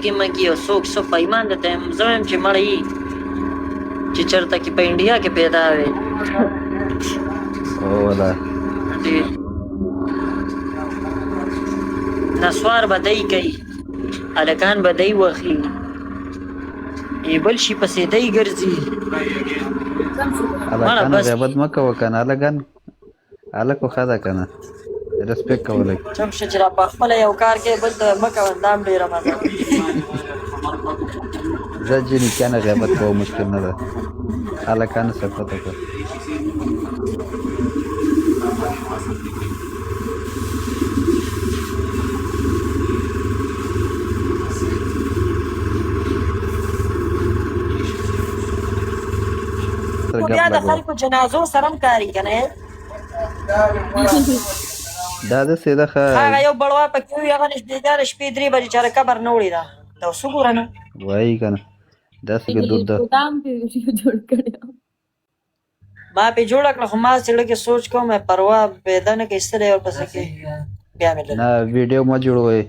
کې مګي او څوک څه په ایمان ده ته زه وایم چې مړی چې چېرته کې په انډیا کې پیدا وي ولا نسوار به دی کوي هلکان به دی وخي بل شي پسې دی ګرځي هلکان غیبت مه کوه کنه هلک خو ښه ده کنه رسپیکټ کولی چم شه چې را په خپله یو کار کوې بل ته مه کوه دا هم ډېره مزه زه جیني کیانه غیبت کوه مشکل نه ده هلکانو صفت وکړه بیا د خلکو جنازو سره هم کاري که نه دا داسې ده هغه یو بړوا پکې وي هغه نږدېګاره شپې 3 بجې چېرې قبر نه وړي ده دا اوس وګوره نه وایي که نه داسې که دود ده ما پې جوړه کړه خو ما زړه کې سوچ کوم پروا پیدا نه کوي ستړی ورپسې کوي بیا مې نه ویډیو مه جوړوئ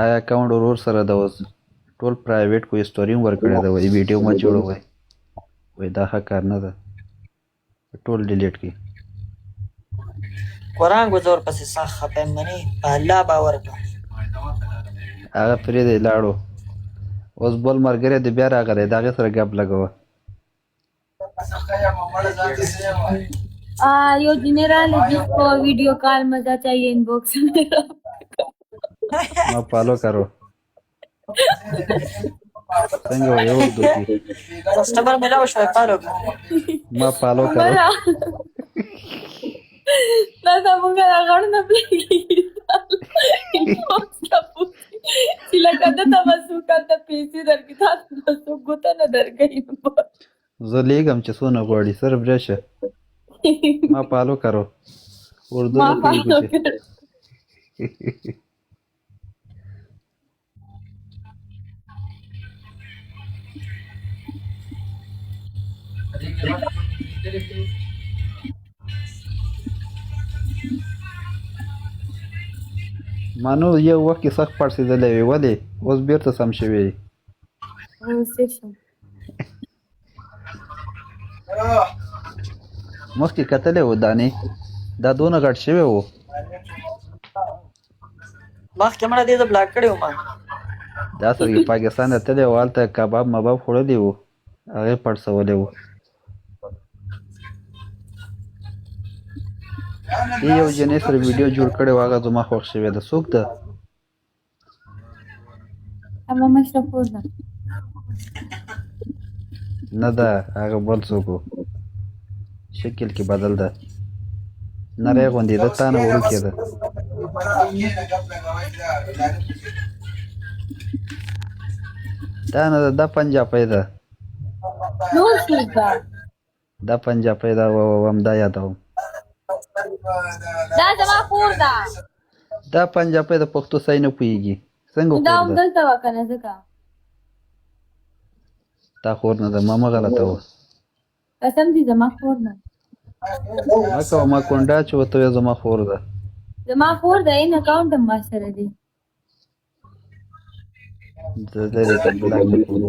آیا اکاونټ ورور سره ده اوس ټول پرایویټ کوئی سټوري هم ورکړې ده وایي ویډیو مه جوړوئ وایي دا ښه کار نه ده ټول ډیلیټ کړي قرآن ګوزور پسې سخت خپه مني په الله باور کړه هغه پرېږدی لاړو اوس بل ملګری دی بیا راغلی د هغې سره ګپ لګوه यो जनरल जिसको video call मजा चाहिए इनबॉक्स में ما فالو کرو څنګه و یو دوی کسٹمر ملاو شوی فالو کړه ما فالو کرو دا څنګه راغړ نه پیږي چې لکه د تاسو کله پیسې درکې تاسو ګوته نه درکې زه لیږم چې څونه غواړي صرف راشه ما فالو کرو اردو نه پوهېږو مانو یو وخت کې سخت پړسېدلی وې ولې اوس بېرته سم شوی مخکې کتلی و دانې دا دونه غټ شوی و مخکې مړه دې زه بلاک کړی وم دا سړی پاکستان ته تللی و هلته کباب مباب خوړلی و هغې پړسولی و یو جنۍ سره ویډیو جوړ کړی و هغه زما خوښ شوې ده څوک ده اما مشرفور ده نه ده هغه بل څوک و شکل کې بدل ده نری غوندې ده تا نه وړوکې ده دا نه ده دا پنجابۍ ده دا پنجابۍ ده همدا یادوم دا زما خور ده دا پنجابۍ د پښتو صحیح نه پوهېږي څنګه دا خور هم ده دلته وه که نه ځکه تا خور نه ده ما مه غلطه وه قسم دي زما خور ده مه کوه ما کونډه چې ورته ویې زما خور ده زما خور ده این اکاونټ هم ما سره دی زه لرې کړم بلاک مې کړم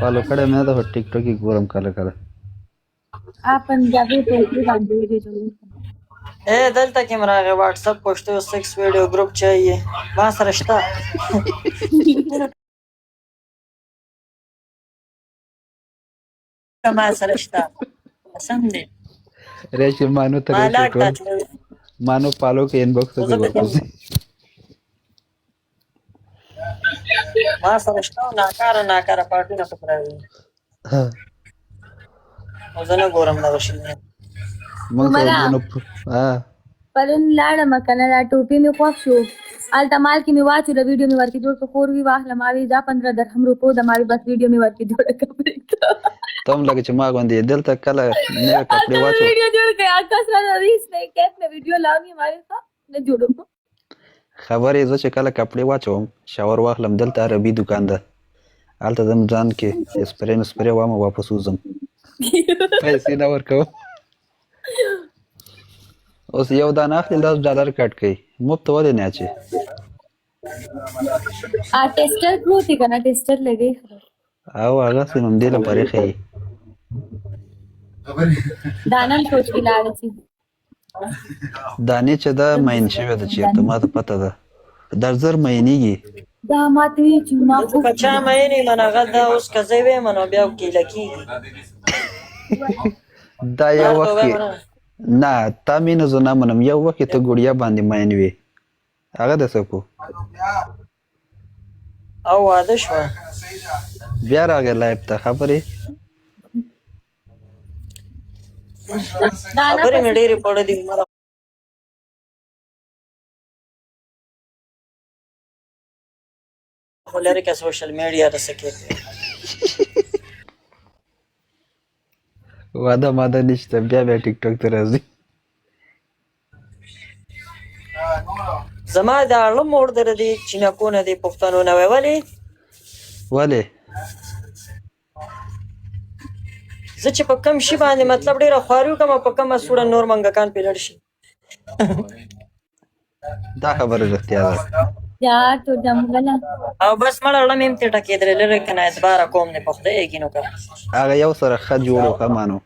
فالو کړی مې نه ده خو ټیک ټاک یې ګورم کله کله पंजाबी पोएट्री बांधी वीडियो जरूर دلته کې مراغه واتس اپ پښتو 6 ویډیو ګروپ چاهیے ما سره شته ما سره شته سم دي راشي مانو ته راشي مانو فالو کې انباکس ته ورکوي ما سره شته ناکاره پارټونه پکراوي او زه نه ګورم دا شي مونږ پرون لاړم کنه دا ټوپی مې خوښ شو الته مال کې مې واچوله ویډیو مې ورکې جوړ کړه خور وي واخله ما وي دا 15 درهم روپو د ما وي بس ویډیو مې ورکې جوړه کړه ته هم لکه چې ما غوندې دلته کله نوی کپړې واچو ویډیو جوړ کړه اکا سره ریس نه کیف میں ویډیو لاونی ہمارے ساتھ نه جوړم خبرې زه چې کله کپړې واچوم شاور واخلم دلته عربي دکان ده هلته ځم ځان کې سپرې مې سپرې وامه واپس وځم پیسې نه ورکوم اوس یو دانه اخلي $10 کټ کوي مفت ولې نه اچي ټیسټر پروت دی کنه ټیسټر لګي او هغه سينوم دی لپاره خي دانم سوچ کې لاړ شي دانې چې دا ماین شوی د چیرته ما ته پته ده درزر ماینېږي دا ماته وی چې ما خو بچا مې نه منغه دا اوس کزې وې منو بیا کې لکی دا یو وخت نه تا مینه زه نه منم یو وخت ته ګوړیا باندې ماین وي هغه د سکو او واده شو بیا راغی لایب ته خبرې خبرې مې ډېرې پړې دي مړه خو لري که سوشل میډیا ته سکے واده ماده نشته بیا بیا ټیک ټاک ته راځي زما د اړه موړ در دي چې نه کو نه دي پښتنو نه ویلي ولې زه چې په کم شي باندې مطلب ډیره خواریو کوم په کم سوړ نور منګکان پیلړ شي دا خبره رښتیا ده یا تو جمغلا او بس مړه لمې ته ټکې درې لره کنه اعتبار کوم نه پخته یې نو کا هغه یو سره ښه جوړو ښه مانو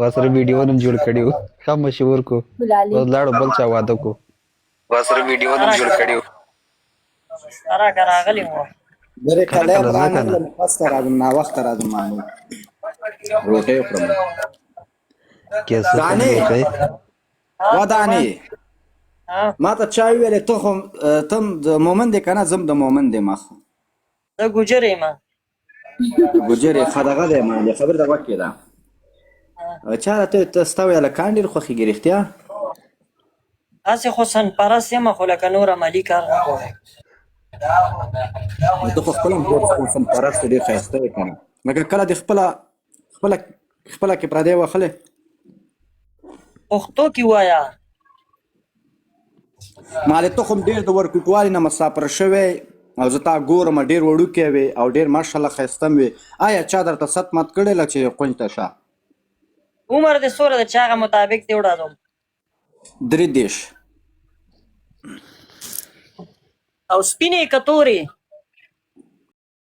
واسره ویډیو نن جوړ کړیو ښه مشهور کو بلالي بس لاړو بل چا واده کو واسره ویډیو نن جوړ کړیو سره راغلی مو درې کله برانه پس راځم نا وخت راځم مانو روټه خورم کیسه دانې ودانې ما ته چا ویلې ته خو تم د مومن دی کنه زم د مومن دی مخ زه ګوجرې ما ګوجرې خدغه دی ما خبر دا وکړه دا چا ته تستوي له کاندل خو خي ګرفتیا اسه خو سن پرس یم خو لکه نور عملی کار نه کوم ته خو خپل هم سم پرست دی خسته کنه مګر کله د خپل کې پردې وخله پښتو کې وایا مال ته کوم ډیر د ورکوټوالي نه مسافر شوی او زه تا ګورم ډیر وړوکی وي او ډیر ماشاءالله خستم وي آیا چا درته ست مت کړی ل چې قونته شه عمر د سوره د چاغه مطابق دی وړاندو درې دیش او سپینې کتوري